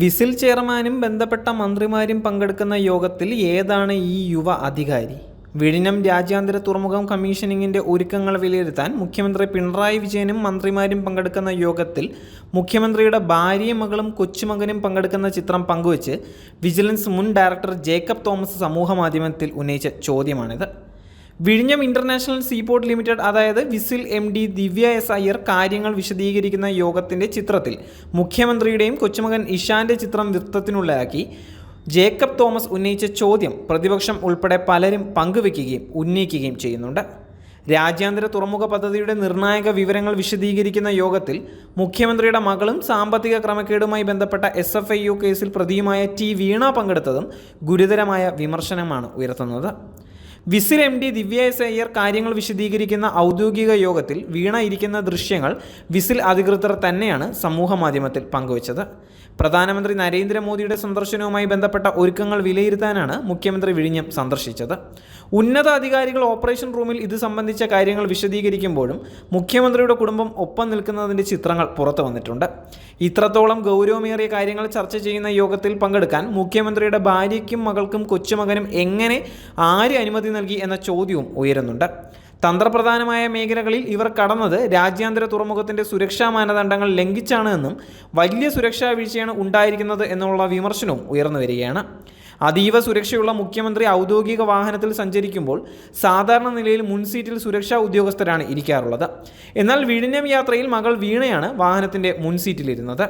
Whistle ചെയർമാനും ബന്ധപ്പെട്ട മന്ത്രിമാരും പങ്കെടുക്കുന്ന യോഗത്തിൽ ഏതാണ് ഈ യുവ അധികാരി? വിഴിഞ്ഞം രാജ്യാന്തര തുറമുഖം കമ്മീഷനിങ്ങിൻ്റെ ഒരുക്കങ്ങൾ വിലയിരുത്താൻ മുഖ്യമന്ത്രി പിണറായി വിജയനും മന്ത്രിമാരും പങ്കെടുക്കുന്ന യോഗത്തിൽ മുഖ്യമന്ത്രിയുടെ ഭാര്യയും മകളും കൊച്ചുമകനും പങ്കെടുക്കുന്ന ചിത്രം പങ്കുവച്ച് വിജിലൻസ് മുൻ ഡയറക്ടർ ജേക്കബ് തോമസ് സമൂഹമാധ്യമത്തിൽ ഉന്നയിച്ച ചോദ്യമാണിത്. വിഴിഞ്ഞം ഇൻ്റർനാഷണൽ സീപോർട്ട് ലിമിറ്റഡ് അതായത് വിസിൽ MD ദിവ്യ എസ് അയ്യർ കാര്യങ്ങൾ വിശദീകരിക്കുന്ന യോഗത്തിൻ്റെ ചിത്രത്തിൽ മുഖ്യമന്ത്രിയുടെയും കൊച്ചുമകൻ ഇഷാൻ്റെ ചിത്രം വൃത്തത്തിനുള്ളിലാക്കി ജേക്കബ് തോമസ് ഉന്നയിച്ച ചോദ്യം പ്രതിപക്ഷം ഉൾപ്പെടെ പലരും പങ്കുവയ്ക്കുകയും ഉന്നയിക്കുകയും ചെയ്യുന്നുണ്ട്. രാജ്യാന്തര തുറമുഖ പദ്ധതിയുടെ നിർണായക വിവരങ്ങൾ വിശദീകരിക്കുന്ന യോഗത്തിൽ മുഖ്യമന്ത്രിയുടെ മകളും സാമ്പത്തിക ക്രമക്കേടുമായി ബന്ധപ്പെട്ട SFIO കേസിൽ പ്രതിയുമായ വീണ പങ്കെടുത്തതും ഗുരുതരമായ വിമർശനമാണ് ഉയർത്തുന്നത്. വിസിൽ MD ദിവ്യ എസ് അയ്യർ കാര്യങ്ങൾ വിശദീകരിക്കുന്ന ഔദ്യോഗിക യോഗത്തിൽ വീണ ഇരിക്കുന്ന ദൃശ്യങ്ങൾ വിസിൽ അധികൃതർ തന്നെയാണ് സമൂഹമാധ്യമത്തിൽ പങ്കുവച്ചത്. പ്രധാനമന്ത്രി നരേന്ദ്രമോദിയുടെ സന്ദർശനവുമായി ബന്ധപ്പെട്ട ഒരുക്കങ്ങൾ വിലയിരുത്താനാണ് മുഖ്യമന്ത്രി വിഴിഞ്ഞം സന്ദർശിച്ചത്. ഉന്നത അധികാരികൾ ഓപ്പറേഷൻ റൂമിൽ ഇത് സംബന്ധിച്ച കാര്യങ്ങൾ വിശദീകരിക്കുമ്പോഴും മുഖ്യമന്ത്രിയുടെ കുടുംബം ഒപ്പം നിൽക്കുന്നതിൻ്റെ ചിത്രങ്ങൾ പുറത്തു വന്നിട്ടുണ്ട്. ഇത്രത്തോളം ഗൗരവമേറിയ കാര്യങ്ങൾ ചർച്ച ചെയ്യുന്ന യോഗത്തിൽ പങ്കെടുക്കാൻ മുഖ്യമന്ത്രിയുടെ ഭാര്യയ്ക്കും മകൾക്കും കൊച്ചുമകനും എങ്ങനെ ആര് അനുമതി നൽകി എന്ന ചോദ്യവും ഉയരുന്നുണ്ട്. തന്ത്രപ്രധാനമായ മേഖലകളിൽ ഇവർ കടന്നത് രാജ്യാന്തര തുറമുഖത്തിൻ്റെ സുരക്ഷാ മാനദണ്ഡങ്ങൾ ലംഘിച്ചാണ് എന്നും വലിയ സുരക്ഷാ വീഴ്ചയാണ് ഉണ്ടായിരിക്കുന്നത് എന്നുള്ള വിമർശനവും ഉയർന്നു വരികയാണ്. അതീവ സുരക്ഷയുള്ള മുഖ്യമന്ത്രി ഔദ്യോഗിക വാഹനത്തിൽ സഞ്ചരിക്കുമ്പോൾ സാധാരണ നിലയിൽ മുൻസീറ്റിൽ സുരക്ഷാ ഉദ്യോഗസ്ഥരാണ് ഇരിക്കാറുള്ളത്. എന്നാൽ വിഴിഞ്ഞം യാത്രയിൽ മകൾ വീണയാണ് വാഹനത്തിൻ്റെ മുൻസീറ്റിലിരുന്നത്.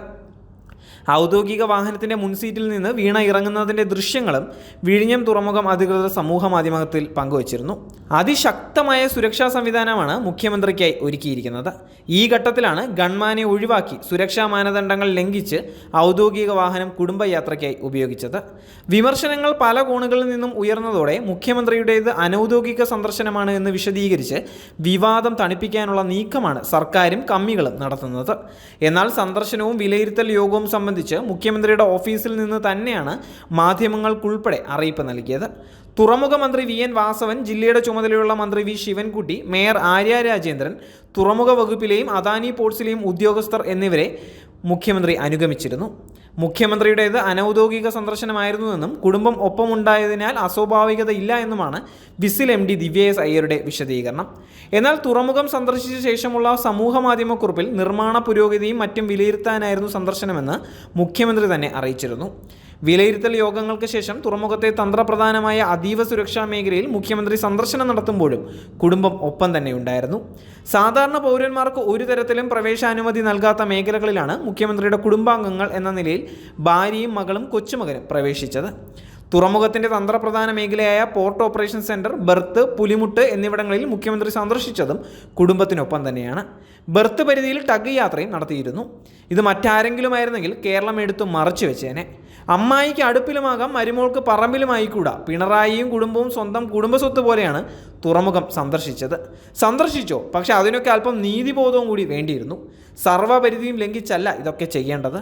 ഔദ്യോഗിക വാഹനത്തിൻ്റെ മുൻസീറ്റിൽ നിന്ന് വീണ ഇറങ്ങുന്നതിൻ്റെ ദൃശ്യങ്ങളും വിഴിഞ്ഞം തുറമുഖം അധികൃതർ സമൂഹ മാധ്യമത്തിൽ പങ്കുവച്ചിരുന്നു. അതിശക്തമായ സുരക്ഷാ സംവിധാനമാണ് മുഖ്യമന്ത്രിക്കായി ഒരുക്കിയിരിക്കുന്നത്. ഈ ഘട്ടത്തിലാണ് ഗൺമാനെ ഒഴിവാക്കി സുരക്ഷാ മാനദണ്ഡങ്ങൾ ലംഘിച്ച് ഔദ്യോഗിക വാഹനം കുടുംബയാത്രയ്ക്കായി ഉപയോഗിച്ചത്. വിമർശനങ്ങൾ പല കോണുകളിൽ നിന്നും ഉയർന്നതോടെ മുഖ്യമന്ത്രിയുടേത് അനൗദ്യോഗിക സന്ദർശനമാണ് എന്ന് വിശദീകരിച്ച് വിവാദം തണുപ്പിക്കാനുള്ള നീക്കമാണ് സർക്കാരും കമ്മികളും നടത്തുന്നത്. എന്നാൽ സന്ദർശനവും വിലയിരുത്തൽ യോഗവും സംബന്ധിച്ച് മുഖ്യമന്ത്രിയുടെ ഓഫീസിൽ നിന്ന് തന്നെയാണ് മാധ്യമങ്ങൾക്കുൾപ്പെടെ അറിയിപ്പ് നൽകിയത്. തുറമുഖ മന്ത്രി VN വാസവൻ, ജില്ലയുടെ ചുമതലയുള്ള മന്ത്രി V ശിവൻകുട്ടി, മേയർ ആര്യ രാജേന്ദ്രൻ, തുറമുഖ വകുപ്പിലെയും അദാനി പോർട്സിലെയും ഉദ്യോഗസ്ഥർ എന്നിവരെ മുഖ്യമന്ത്രി അനുഗമിച്ചിരുന്നു. മുഖ്യമന്ത്രിയുടേത് അനൗദ്യോഗിക സന്ദർശനമായിരുന്നുവെന്നും കുടുംബം ഒപ്പമുണ്ടായതിനാൽ അസ്വാഭാവികതയില്ല എന്നുമാണ് വിസിൽ MD ദിവ്യ എസ് അയ്യരുടെ വിശദീകരണം. എന്നാൽ തുറമുഖം സന്ദർശിച്ച ശേഷമുള്ള സമൂഹ മാധ്യമക്കുറിപ്പിൽ നിർമ്മാണ പുരോഗതിയും മറ്റും വിലയിരുത്താനായിരുന്നു സന്ദർശനമെന്ന് മുഖ്യമന്ത്രി തന്നെ അറിയിച്ചിരുന്നു. വിലയിരുത്തൽ യോഗങ്ങൾക്ക് ശേഷം തുറമുഖത്തെ തന്ത്രപ്രധാനമായ അതീവ സുരക്ഷാ മേഖലയിൽ മുഖ്യമന്ത്രി സന്ദർശനം നടത്തുമ്പോഴും കുടുംബം ഒപ്പം തന്നെ ഉണ്ടായിരുന്നു. സാധാരണ പൗരന്മാർക്ക് ഒരു തരത്തിലും പ്രവേശാനുമതി നൽകാത്ത മേഖലകളിലാണ് മുഖ്യമന്ത്രിയുടെ കുടുംബാംഗങ്ങൾ എന്ന നിലയിൽ ഭാര്യയും മകളും കൊച്ചുമകനും പ്രവേശിച്ചത്. തുറമുഖത്തിൻ്റെ തന്ത്രപ്രധാന മേഖലയായ പോർട്ട് ഓപ്പറേഷൻ സെൻറ്റർ, ബെർത്ത്, പുലിമുട്ട് എന്നിവിടങ്ങളിൽ മുഖ്യമന്ത്രി സന്ദർശിച്ചതും കുടുംബത്തിനൊപ്പം തന്നെയാണ്. ബെർത്ത് പരിധിയിൽ ടഗ് യാത്രയും നടത്തിയിരുന്നു. ഇത് മറ്റാരെങ്കിലുമായിരുന്നെങ്കിൽ കേരളം എടുത്തു മറച്ചു വെച്ചേനെ. അമ്മായിക്ക് അടുപ്പിലുമാകാം, മരുമോൾക്ക് പറമ്പിലുമായിക്കൂടാ. പിണറായിയും കുടുംബവും സ്വന്തം കുടുംബസ്വത്ത് പോലെയാണ് തുറമുഖം സന്ദർശിച്ചോ, പക്ഷെ അതിനൊക്കെ അല്പം നീതിബോധവും കൂടി വേണ്ടിയിരുന്നു. സർവ്വപരിധിയും ലംഘിച്ചല്ല ഇതൊക്കെ ചെയ്യേണ്ടത്.